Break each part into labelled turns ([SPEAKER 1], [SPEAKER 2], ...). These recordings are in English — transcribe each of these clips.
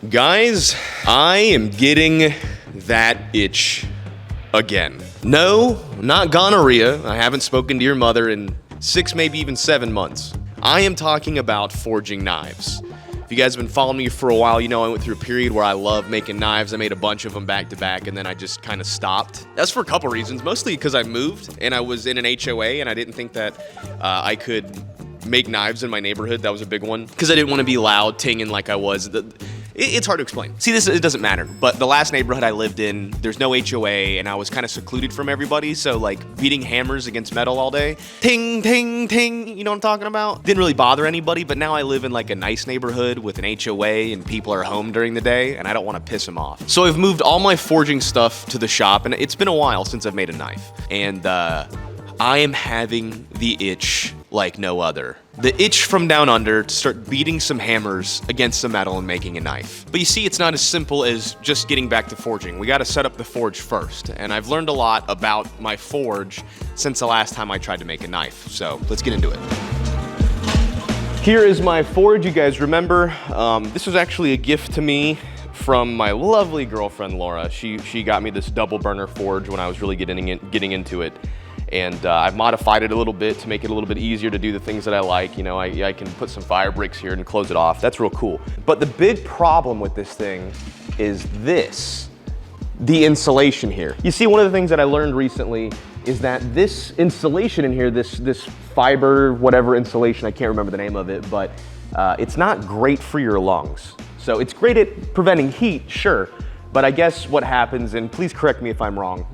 [SPEAKER 1] Guys, I am getting that itch again. No, not gonorrhea. I haven't spoken to your mother in 6, maybe even 7 months. I am talking about forging knives. If you guys have been following me for a while, you know I went through a period where I love making knives. I made a bunch of them back to back, and then I just kind of stopped. That's for a couple reasons, mostly because I moved and I was in an HOA and I didn't think that I could make knives in my neighborhood. That was a big one because I didn't want to be loud, tinging like I was. It's hard to explain. See, it doesn't matter, but the last neighborhood I lived in, there's no HOA, and I was kind of secluded from everybody, so like beating hammers against metal all day, ting, ting, ting, you know what I'm talking about? Didn't really bother anybody, but now I live in like a nice neighborhood with an HOA, and people are home during the day, and I don't want to piss them off. So I've moved all my forging stuff to the shop, and it's been a while since I've made a knife, and I am having the itch like no other. The itch from down under to start beating some hammers against the metal and making a knife. But you see, it's not as simple as just getting back to forging. We gotta set up the forge first, and I've learned a lot about my forge since the last time I tried to make a knife. So let's get into it. Here is my forge, you guys remember. This was actually a gift to me from my lovely girlfriend, Laura. She got me this double burner forge when I was really getting into it. And I've modified it a little bit to make it a little bit easier to do the things that I like. You know, I can put some fire bricks here and close it off. That's real cool. But the big problem with this thing is the insulation here. You see, one of the things that I learned recently is that this insulation in here, this fiber, whatever insulation, I can't remember the name of it, but it's not great for your lungs. So it's great at preventing heat, sure. But I guess what happens, and please correct me if I'm wrong,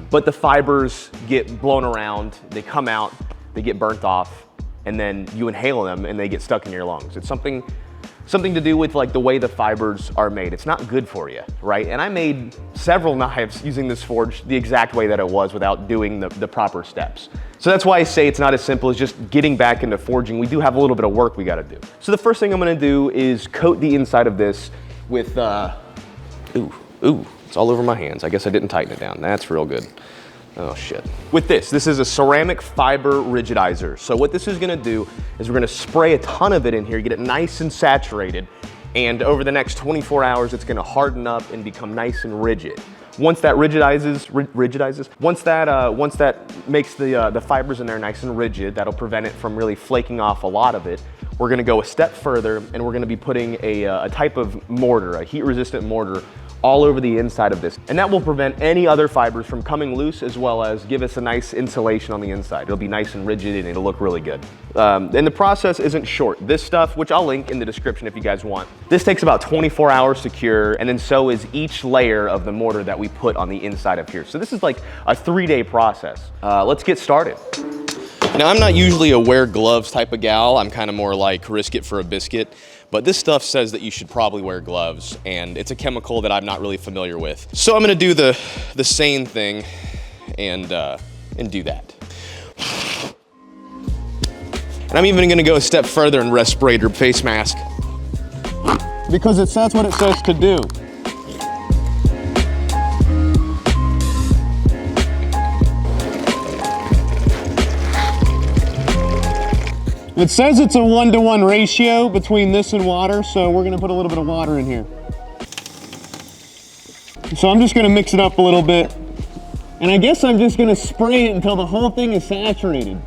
[SPEAKER 1] but the fibers get blown around, they come out, they get burnt off, and then you inhale them and they get stuck in your lungs. It's something to do with like the way the fibers are made. It's not good for you, right? And I made several knives using this forge the exact way that it was without doing the proper steps. So that's why I say it's not as simple as just getting back into forging. We do have a little bit of work we gotta do. So the first thing I'm gonna do is coat the inside of this with, Ooh, it's all over my hands. I guess I didn't tighten it down. That's real good. Oh shit. With this is a ceramic fiber rigidizer. So what this is gonna do is we're gonna spray a ton of it in here, get it nice and saturated, and over the next 24 hours, it's gonna harden up and become nice and rigid. Once that once that makes the fibers in there nice and rigid, that'll prevent it from really flaking off a lot of it. We're gonna go a step further, and we're gonna be putting a type of mortar, a heat-resistant mortar, all over the inside of this. And that will prevent any other fibers from coming loose, as well as give us a nice insulation on the inside. It'll be nice and rigid and it'll look really good. And the process isn't short. This stuff, which I'll link in the description if you guys want, this takes about 24 hours to cure, and then so is each layer of the mortar that we put on the inside of here. So this is like a 3-day process. Let's get started. Now, I'm not usually a wear gloves type of gal. I'm kind of more like risk it for a biscuit. But this stuff says that you should probably wear gloves, and it's a chemical that I'm not really familiar with. So I'm gonna do the sane thing and do that. And I'm even gonna go a step further and respirator face mask. Because that's what it says to do.
[SPEAKER 2] It says it's a 1-to-1 ratio between this and water, so we're gonna put a little bit of water in here. So I'm just gonna mix it up a little bit. And I guess I'm just gonna spray it until the whole thing is saturated.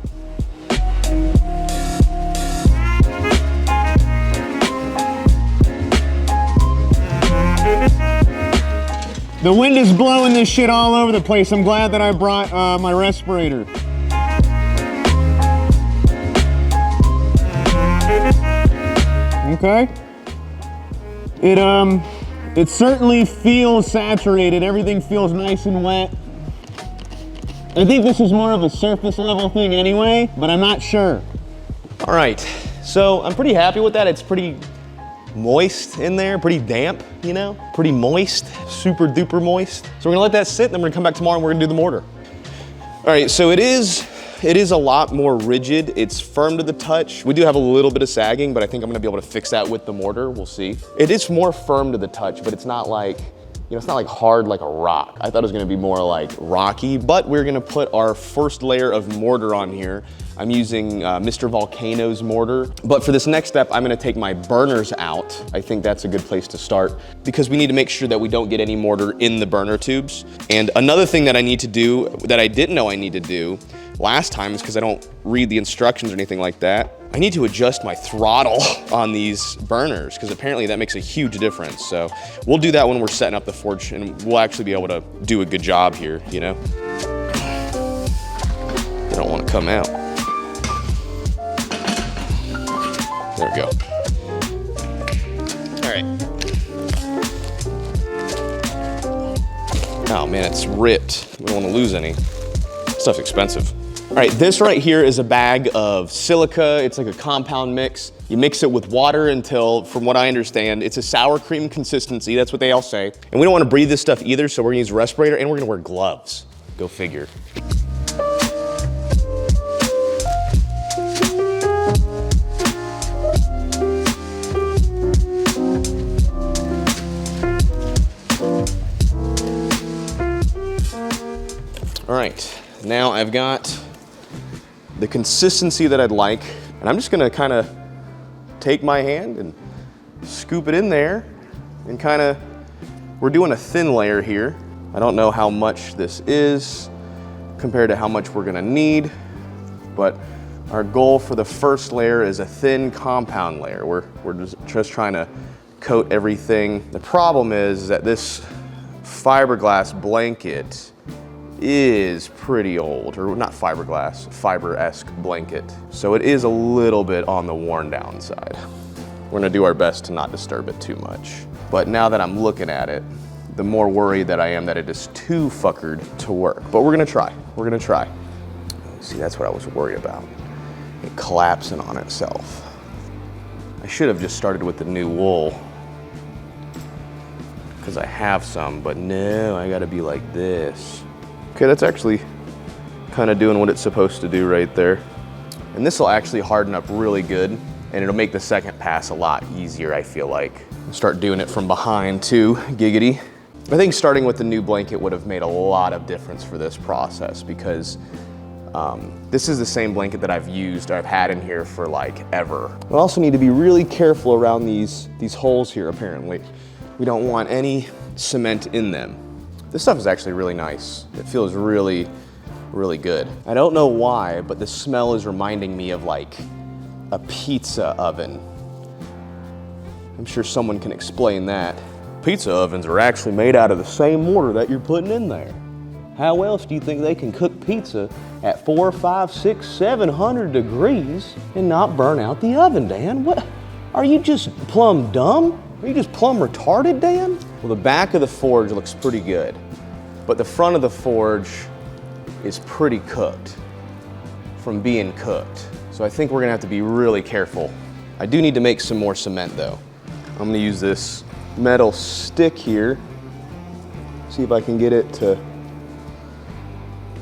[SPEAKER 2] The wind is blowing this shit all over the place. I'm glad that I brought my respirator. Okay. It certainly feels saturated. Everything feels nice and wet. I think this is more of a surface level thing anyway, but I'm not sure.
[SPEAKER 1] All right, so I'm pretty happy with that. It's pretty moist in there, pretty damp, you know, pretty moist, super duper moist. So we're gonna let that sit, then we're gonna come back tomorrow and we're gonna do the mortar. All right, so it is a lot more rigid. It's firm to the touch. We do have a little bit of sagging, but I think I'm gonna be able to fix that with the mortar. We'll see. It is more firm to the touch, but it's not like, you know, it's not like hard like a rock. I thought it was gonna be more like rocky, but we're gonna put our first layer of mortar on here. I'm using Mr. Volcano's mortar. But for this next step, I'm gonna take my burners out. I think that's a good place to start because we need to make sure that we don't get any mortar in the burner tubes. And another thing that I need to do that I didn't know I need to do last time is because I don't read the instructions or anything like that. I need to adjust my throttle on these burners because apparently that makes a huge difference. So we'll do that when we're setting up the forge and we'll actually be able to do a good job here, you know? They don't want to come out. There we go. All right. Oh man, it's ripped. We don't want to lose any. This stuff's expensive. All right, this right here is a bag of silica. It's like a compound mix. You mix it with water until, from what I understand, it's a sour cream consistency. That's what they all say. And we don't want to breathe this stuff either, so we're gonna use a respirator and we're gonna wear gloves. Go figure. All right, now I've got the consistency that I'd like, and I'm just gonna kind of take my hand and scoop it in there and kind of, we're doing a thin layer here. I don't know how much this is compared to how much we're gonna need, but our goal for the first layer is a thin compound layer. We're just trying to coat everything. The problem is that this fiberglass blanket is pretty old, or not fiberglass, fiber-esque blanket. So it is a little bit on the worn down side. We're gonna do our best to not disturb it too much. But now that I'm looking at it, the more worried that I am that it is too fuckered to work. But we're gonna try, we're gonna try. See, that's what I was worried about. It collapsing on itself. I should have just started with the new wool because I have some, but no, I gotta be like this. Okay, that's actually kind of doing what it's supposed to do right there. And this will actually harden up really good and it'll make the second pass a lot easier, I feel like. I'll start doing it from behind too, giggity. I think starting with the new blanket would have made a lot of difference for this process because this is the same blanket that I've had in here for like ever. We also need to be really careful around these holes here apparently. We don't want any cement in them. This stuff is actually really nice. It feels really, really good. I don't know why, but the smell is reminding me of like a pizza oven. I'm sure someone can explain that. Pizza ovens are actually made out of the same mortar that you're putting in there. How else do you think they can cook pizza at 400, 500, 600, 700 degrees and not burn out the oven, Dan? What? Are you just plumb dumb? Are you just plumb retarded, Dan? Well, the back of the forge looks pretty good, but the front of the forge is pretty cooked from being cooked. So I think we're gonna have to be really careful. I do need to make some more cement though. I'm gonna use this metal stick here, see if I can get it to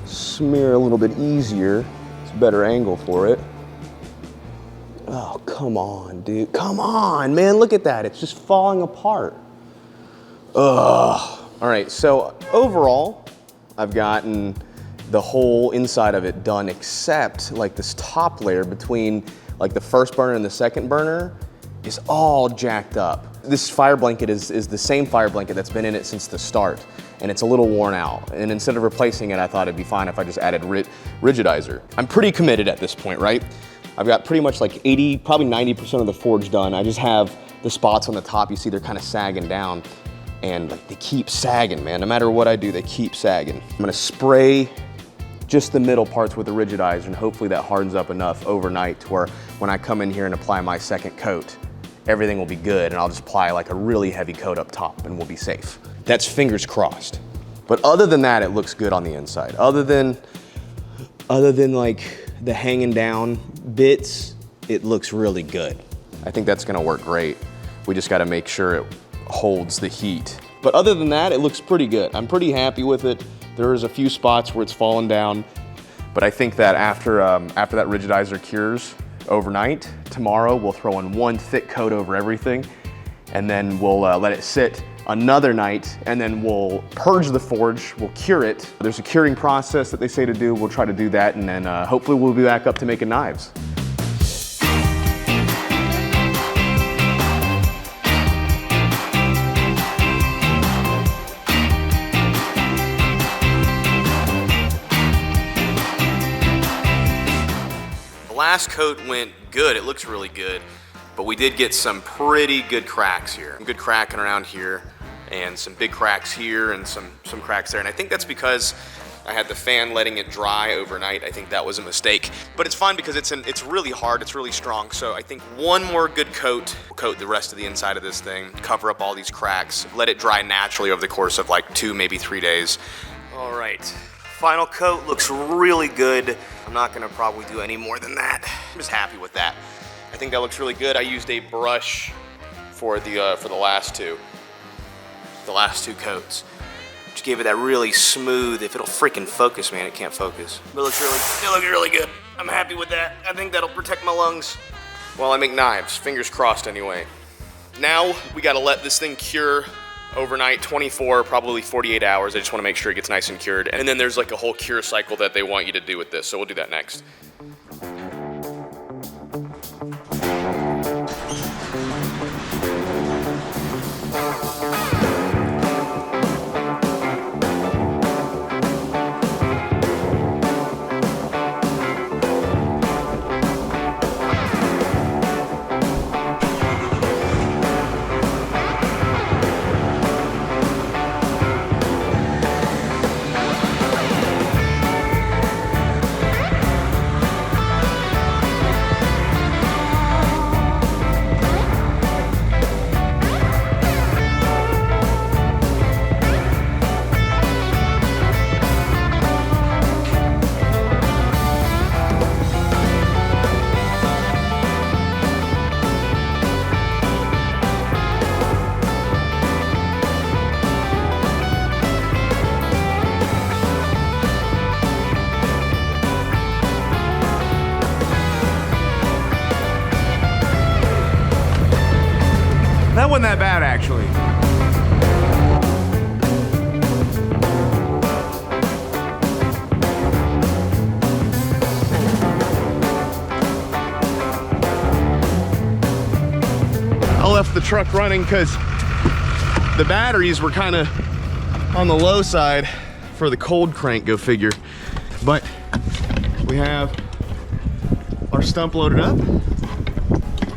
[SPEAKER 1] smear a little bit easier. It's a better angle for it. Oh, come on, dude. Come on, man, look at that. It's just falling apart. Ugh. All right, so overall, I've gotten the whole inside of it done except like this top layer between like the first burner and the second burner is all jacked up. This fire blanket is the same fire blanket that's been in it since the start, and it's a little worn out. And instead of replacing it, I thought it'd be fine if I just added rigidizer. I'm pretty committed at this point, right? I've got pretty much like 80, probably 90% of the forge done. I just have the spots on the top. You see they're kind of sagging down and like they keep sagging, man. No matter what I do, they keep sagging. I'm gonna spray just the middle parts with the rigidizer and hopefully that hardens up enough overnight to where when I come in here and apply my second coat, everything will be good and I'll just apply like a really heavy coat up top and we'll be safe. That's fingers crossed. But other than that, it looks good on the inside. Other than like the hanging down bits, it looks really good. I think that's gonna work great. We just gotta make sure it holds the heat. But other than that, it looks pretty good. I'm pretty happy with it. There's a few spots where it's fallen down, but I think that after that rigidizer cures overnight, tomorrow we'll throw in one thick coat over everything, and then we'll let it sit another night, and then we'll purge the forge, we'll cure it. There's a curing process that they say to do. We'll try to do that, and then hopefully we'll be back up to making knives. The last coat went good. It looks really good, but we did get some pretty good cracks here. Some good cracking around here, and some big cracks here, and some cracks there. And I think that's because I had the fan letting it dry overnight. I think that was a mistake, but it's fine because it's really hard, it's really strong. So I think one more good coat will coat the rest of the inside of this thing, cover up all these cracks, let it dry naturally over the course of like 2, maybe 3 days. All right, final coat looks really good. I'm not gonna probably do any more than that. I'm just happy with that. I think that looks really good. I used a brush for the last two coats. Just gave it that really smooth, if it'll freaking focus, man, it can't focus. But it looks really good. I'm happy with that. I think that'll protect my lungs while I make knives, fingers crossed anyway. Now we gotta let this thing cure overnight, 24, probably 48 hours. I just wanna make sure it gets nice and cured. And then there's like a whole cure cycle that they want you to do with this, so we'll do that next. That wasn't that bad, actually. I left the truck running because the batteries were kind of on the low side for the cold crank, go figure. But we have our stump loaded up.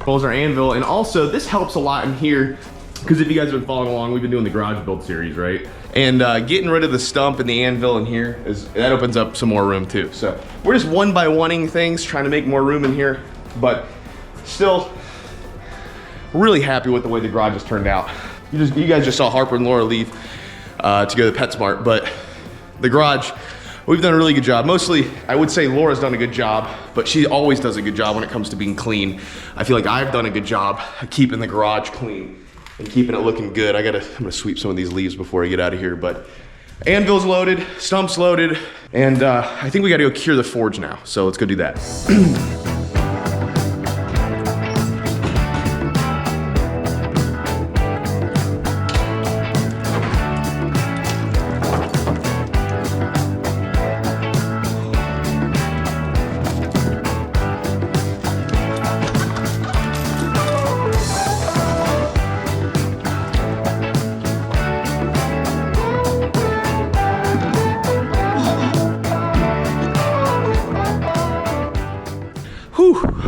[SPEAKER 1] Pulls our anvil, and also this helps a lot in here because if you guys have been following along, we've been doing the garage build series, right? And getting rid of the stump and the anvil in here that opens up some more room too. So we're just one by oneing things, trying to make more room in here, but still really happy with the way the garage has turned out. You guys just saw Harper and Laura leave to go to PetSmart, but the garage, we've done a really good job. Mostly, I would say Laura's done a good job, but she always does a good job when it comes to being clean. I feel like I've done a good job of keeping the garage clean and keeping it looking good. I'm gonna sweep some of these leaves before I get out of here, but anvil's loaded, stump's loaded, and I think we gotta go cure the forge now. So let's go do that.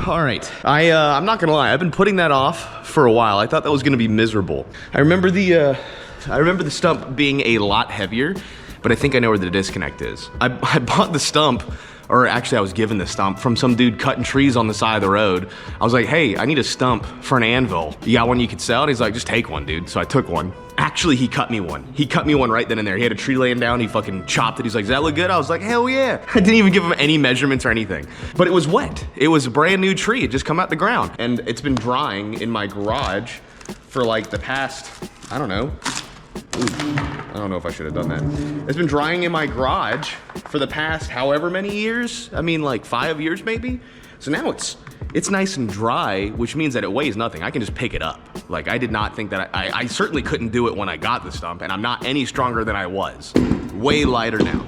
[SPEAKER 1] All right, I'm not gonna lie, I've been putting that off for a while. I thought that was gonna be miserable. I remember the stump being a lot heavier, but I think I know where the disconnect is. I bought the stump, or actually I was given the stump from some dude cutting trees on the side of the road. I was like, hey, I need a stump for an anvil. You got one you could sell? And he's like, just take one, dude. So I took one. Actually, he cut me one. He cut me one right then and there. He had a tree laying down, he fucking chopped it. He's like, does that look good? I was like, hell yeah. I didn't even give him any measurements or anything. But it was wet. It was a brand new tree. It just come out the ground. And it's been drying in my garage for like the past, I don't know. Ooh, I don't know if I should have done that. It's been drying in my garage for the past however many years. I mean, like 5 years maybe. So now it's nice and dry, which means that it weighs nothing. I can just pick it up. Like, I did not think that I certainly couldn't do it when I got the stump, and I'm not any stronger than I was. Way lighter now.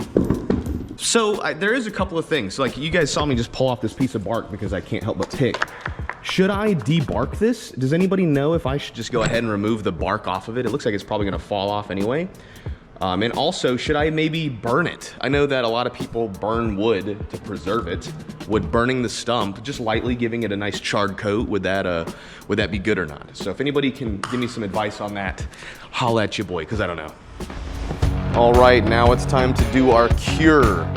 [SPEAKER 1] So there is a couple of things. Like, you guys saw me just pull off this piece of bark because I can't help but pick. Should I debark this? Does anybody know if I should just go ahead and remove the bark off of it? It looks like it's probably gonna fall off anyway. And also, should I maybe burn it? I know that a lot of people burn wood to preserve it. Would burning the stump, just lightly giving it a nice charred coat, would that be good or not? So if anybody can give me some advice on that, holla at your boy, because I don't know. All right, now it's time to do our cure.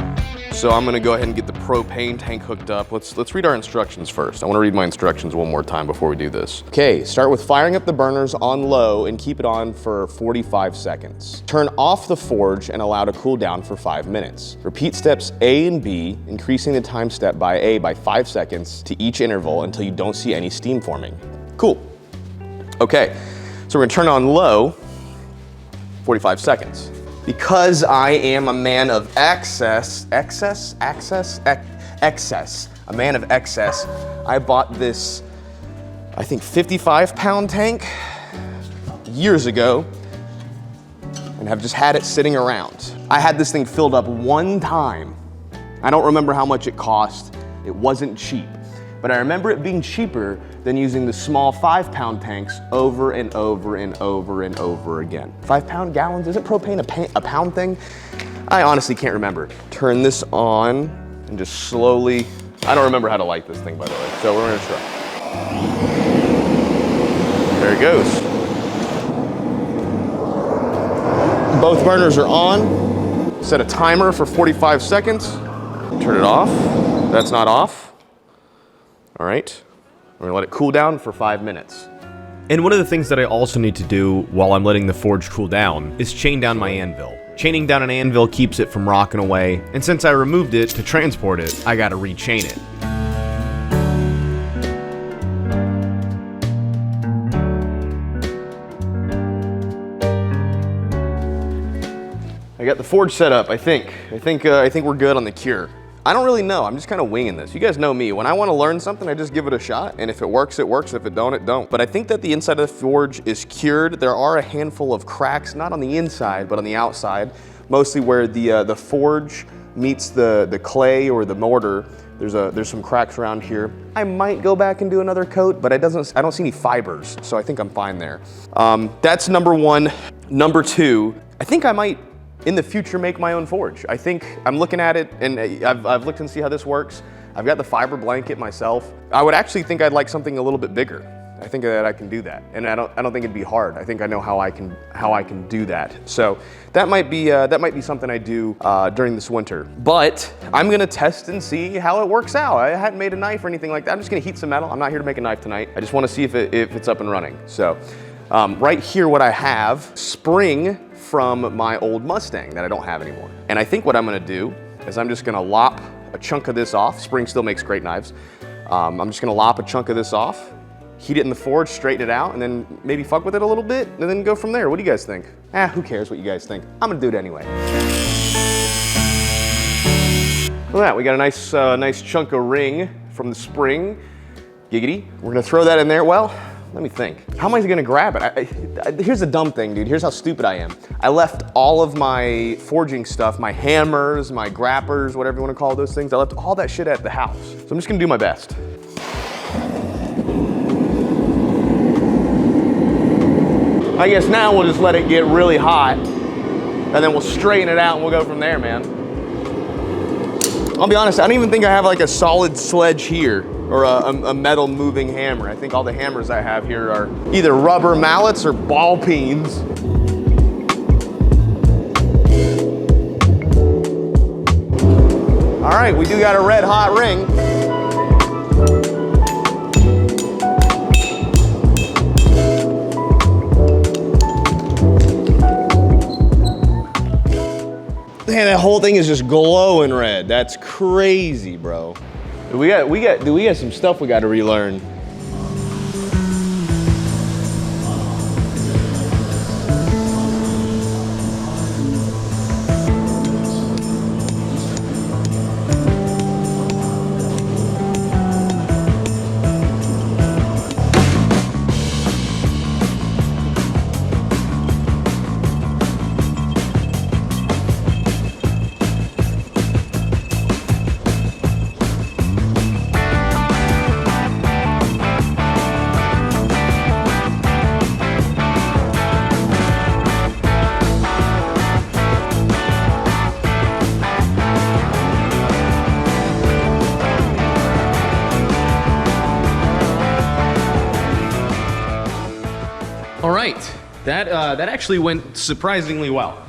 [SPEAKER 1] So I'm gonna go ahead and get the propane tank hooked up. Let's read our instructions first. I wanna read my instructions one more time before we do this. Okay, start with firing up the burners on low and keep it on for 45 seconds. Turn off the forge and allow to cool down for 5 minutes. Repeat steps A and B, increasing the time step by A by 5 seconds to each interval until you don't see any steam forming. Cool. Okay, so we're gonna turn on low, 45 seconds. Because I am a man of excess, a man of excess, I bought this, I think 55-pound tank years ago and have just had it sitting around. I had this thing filled up one time. I don't remember how much it cost. It wasn't cheap, but I remember it being cheaper than using the small 5-pound tanks over and over and over and over again. 5-pound gallons, isn't propane a pound thing? I honestly can't remember. Turn this on and just slowly, I don't remember how to light this thing, by the way, so we're gonna try. There it goes. Both burners are on. Set a timer for 45 seconds. Turn it off. That's not off. All right. We're gonna let it cool down for 5 minutes.
[SPEAKER 3] And one of the things that I also need to do while I'm letting the forge cool down is chain down my anvil. Chaining down an anvil keeps it from rocking away, and since I removed it to transport it, I gotta rechain it.
[SPEAKER 1] I got the forge set up, I think we're good on the cure. I don't really know, I'm just kind of winging this. You guys know me, when I want to learn something, I just give it a shot, and if it works, it works, if it don't, it don't. But I think that the inside of the forge is cured. There are a handful of cracks, not on the inside, but on the outside, mostly where the forge meets the clay or the mortar. There's some cracks around here. I might go back and do another coat, but I don't see any fibers, so I think I'm fine there. That's number one. Number two, I think I might in the future make my own forge. I think I'm looking at it, and I've looked and see how this works. I've got the fiber blanket myself. I would actually think I'd like something a little bit bigger. I think that I can do that, and I don't think it'd be hard. I think I know how I can do that. So that might be something I do during this winter. But I'm gonna test and see how it works out. I hadn't made a knife or anything like that. I'm just gonna heat some metal. I'm not here to make a knife tonight. I just want to see if it's up and running. So right here, what I have, spring from my old Mustang that I don't have anymore. And I think what I'm gonna do is I'm just gonna lop a chunk of this off. Spring still makes great knives. I'm just gonna lop a chunk of this off, heat it in the forge, straighten it out, and then maybe fuck with it a little bit, and then go from there. What do you guys think? Who cares what you guys think? I'm gonna do it anyway. Look at that, we got a nice chunk of ring from the spring. Giggity. We're gonna throw that in there. Well, let me think. How am I gonna grab it? Here's the dumb thing, dude. Here's how stupid I am. I left all of my forging stuff, my hammers, my grappers, whatever you wanna call those things, I left all that shit at the house. So I'm just gonna do my best. I guess now we'll just let it get really hot, and then we'll straighten it out and we'll go from there, man. I'll be honest, I don't even think I have like a solid sledge here, or a metal moving hammer. I think all the hammers I have here are either rubber mallets or ball peens. All right, we do got a red hot ring. Man, that whole thing is just glowing red. That's crazy, bro. We got some stuff we got to relearn. that actually went surprisingly well.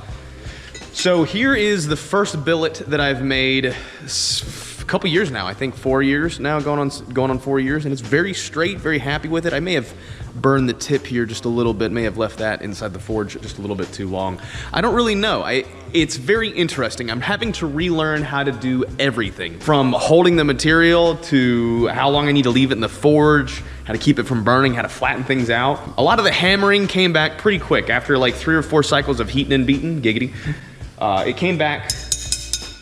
[SPEAKER 1] So here is the first billet that I've made a couple years now. I think 4 years now, going on 4 years, and it's very straight, very happy with it. I may have burned the tip here just a little bit, may have left that inside the forge just a little bit too long. I don't really know. It's very interesting. I'm having to relearn how to do everything, from holding the material to how long I need to leave it in the forge, how to keep it from burning, how to flatten things out. A lot of the hammering came back pretty quick after like 3 or 4 cycles of heating and beating, giggity. It came back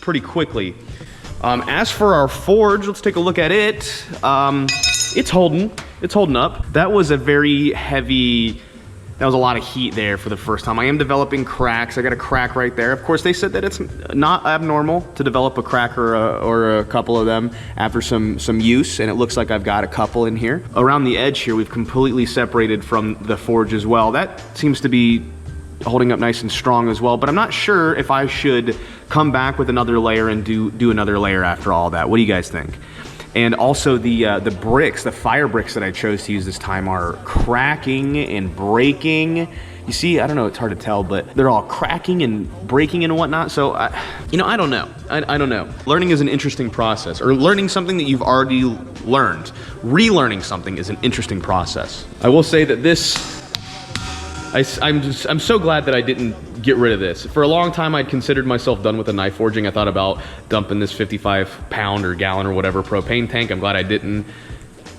[SPEAKER 1] pretty quickly. As for our forge, let's take a look at it. It's holding up. That was a very heavy, that was a lot of heat there for the first time. I am developing cracks. I got a crack right there. Of course, they said that it's not abnormal to develop a crack or a couple of them after some use, and it looks like I've got a couple in here. Around the edge here, we've completely separated from the forge as well. That seems to be holding up nice and strong as well, but I'm not sure if I should come back with another layer and do another layer after all that. What do you guys think? And also the bricks, the fire bricks that I chose to use this time are cracking and breaking. You see, I don't know, it's hard to tell, but they're all cracking and breaking and whatnot. So, I don't know. I don't know. Learning is an interesting process, or learning something that you've already learned. Relearning something is an interesting process. I will say that this, I'm so glad that I didn't get rid of this. For a long time, I'd considered myself done with the knife forging. I thought about dumping this 55-pound or gallon or whatever propane tank. I'm glad I didn't.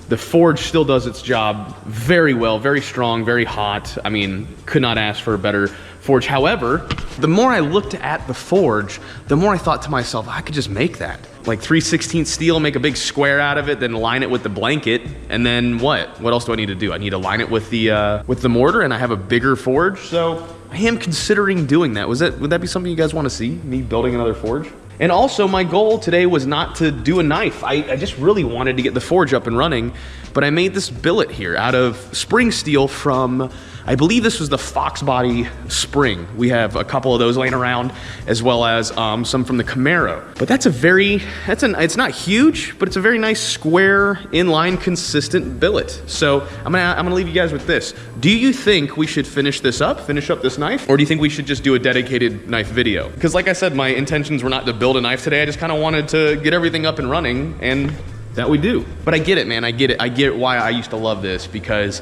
[SPEAKER 1] The forge still does its job very well, very strong, very hot. I mean, could not ask for a better forge. However, the more I looked at the forge, the more I thought to myself, I could just make that. Like 3/16 steel, make a big square out of it, then line it with the blanket, and then what? What else do I need to do? I need to line it with the mortar, and I have a bigger forge. So I am considering doing that. Would that be something you guys want to see, me building another forge? And also, my goal today was not to do a knife. I just really wanted to get the forge up and running, but I made this billet here out of spring steel from, I believe this was the Fox Body spring. We have a couple of those laying around, as well as some from the Camaro. But it's not huge, but it's a very nice square, inline, consistent billet. So I'm gonna leave you guys with this. Do you think we should finish up this knife? Or do you think we should just do a dedicated knife video? Because like I said, my intentions were not to build a knife today. I just kind of wanted to get everything up and running, and that we do. But I get it, man, I get it. I get why I used to love this, because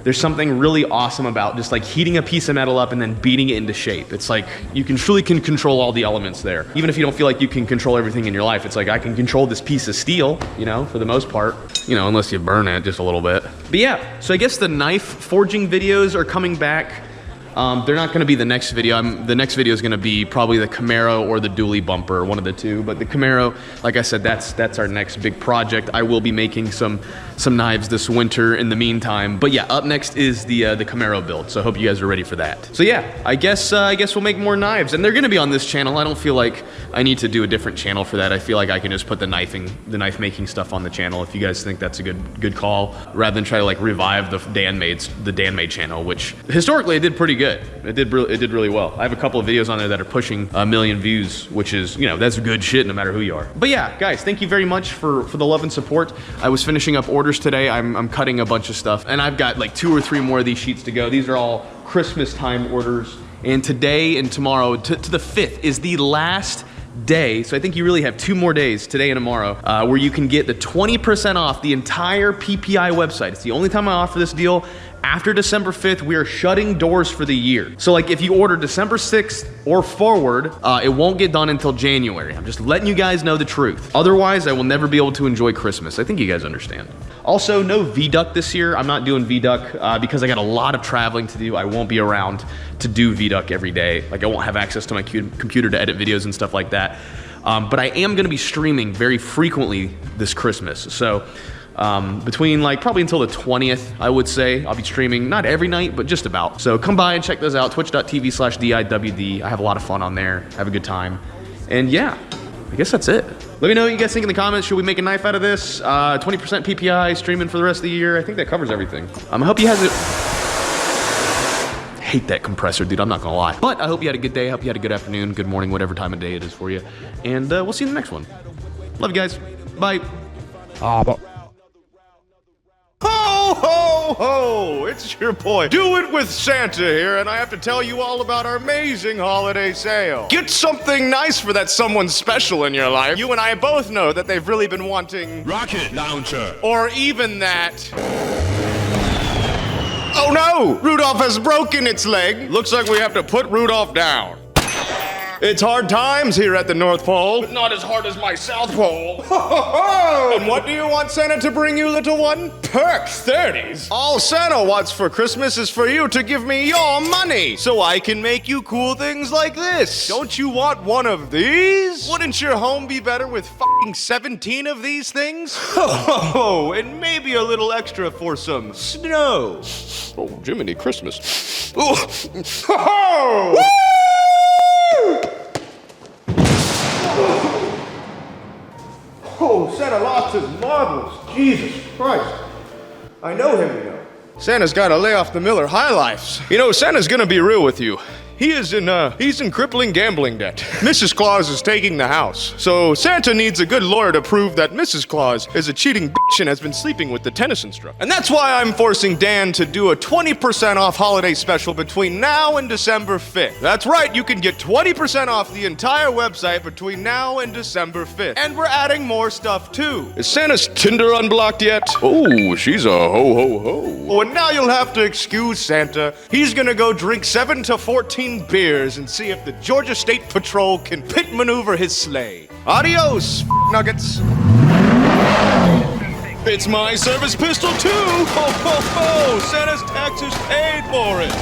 [SPEAKER 1] there's something really awesome about just like heating a piece of metal up and then beating it into shape. It's like you truly can control all the elements there. Even if you don't feel like you can control everything in your life, it's like I can control this piece of steel, for the most part, unless you burn it just a little bit. But yeah, so I guess the knife forging videos are coming back. They're not going to be the next video. The next video is going to be probably the Camaro or the dually bumper, one of the two. But the Camaro, like I said, that's our next big project. I will be making some knives this winter in the meantime. But yeah, up next is the Camaro build. So I hope you guys are ready for that. So yeah, I guess we'll make more knives, and they're going to be on this channel. I don't feel like I need to do a different channel for that. I feel like I can just put the knife making stuff on the channel if you guys think that's a good call, rather than try to like revive the Dan Made channel, which historically it did pretty good. It did really well. I have a couple of videos on there that are pushing 1 million views, which is, that's good shit no matter who you are. But yeah, guys, thank you very much for the love and support. I was finishing up orders today. I'm cutting a bunch of stuff, and I've got like 2 or 3 more of these sheets to go. These are all Christmas time orders, and today and tomorrow to the 5th is the last day, so I think you really have 2 more days, today and tomorrow, where you can get the 20% off the entire PPI website. It's the only time I offer this deal. After December 5th, we are shutting doors for the year. So like if you order December 6th or forward, it won't get done until January. I'm just letting you guys know the truth. Otherwise, I will never be able to enjoy Christmas. I think you guys understand. Also, no VDuck this year. I'm not doing VDuck because I got a lot of traveling to do. I won't be around to do VDuck every day. Like I won't have access to my computer to edit videos and stuff like that. But I am gonna be streaming very frequently this Christmas. So between like probably until the 20th, I would say, I'll be streaming, not every night, but just about. So come by and check those out, twitch.tv/DIWD. I have a lot of fun on there, have a good time. And yeah, I guess that's it. Let me know what you guys think in the comments. Should we make a knife out of this? 20% PPI, streaming for the rest of the year. I think that covers everything. I hope you guys hate that compressor, dude, I'm not gonna lie. But I hope you had a good day, I hope you had a good afternoon, good morning, whatever time of day it is for you. And we'll see you in the next one. Love you guys, bye.
[SPEAKER 2] Ho, ho,
[SPEAKER 1] Ho ho! It's your boy, Do It With Santa here, and I have to tell you all about our amazing holiday sale. Get something nice for that someone special in your life. You and I both know that they've really been wanting
[SPEAKER 4] Rocket launcher.
[SPEAKER 1] or even that. Oh no! Rudolph has broken its leg. Looks like we have to put Rudolph down. It's hard times here at the North Pole, but not as hard as my South Pole. And what do you want Santa to bring you, little one? Perk 30s. All Santa wants for Christmas is for you to give me your money, so I can make you cool things like this. Don't you want one of these? Wouldn't your home be better with fucking 17 of these things? Oh, and maybe a little extra for some snow. Oh, Jiminy Christmas. Oh! Woo! Oh, Santa lost his marbles. Jesus Christ. I know him, you know. Santa's gotta lay off the Miller High Lifes. You know, Santa's gonna be real with you. He's in crippling gambling debt. Mrs. Claus is taking the house. So Santa needs a good lawyer to prove that Mrs. Claus is a cheating bitch and has been sleeping with the tennis instructor. And that's why I'm forcing Dan to do a 20% off holiday special between now and December 5th. That's right, you can get 20% off the entire website between now and December 5th. And we're adding more stuff too. Is Santa's Tinder unblocked yet? Oh, she's a ho ho ho. Oh, and now you'll have to excuse Santa. He's gonna go drink 7 to 14 beers and see if the Georgia State Patrol can pit maneuver his sleigh. Adios, nuggets. It's my service pistol too. Ho ho ho! Santa's taxes paid for it.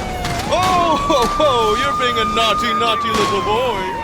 [SPEAKER 1] Oh ho ho! You're being a naughty, naughty little boy.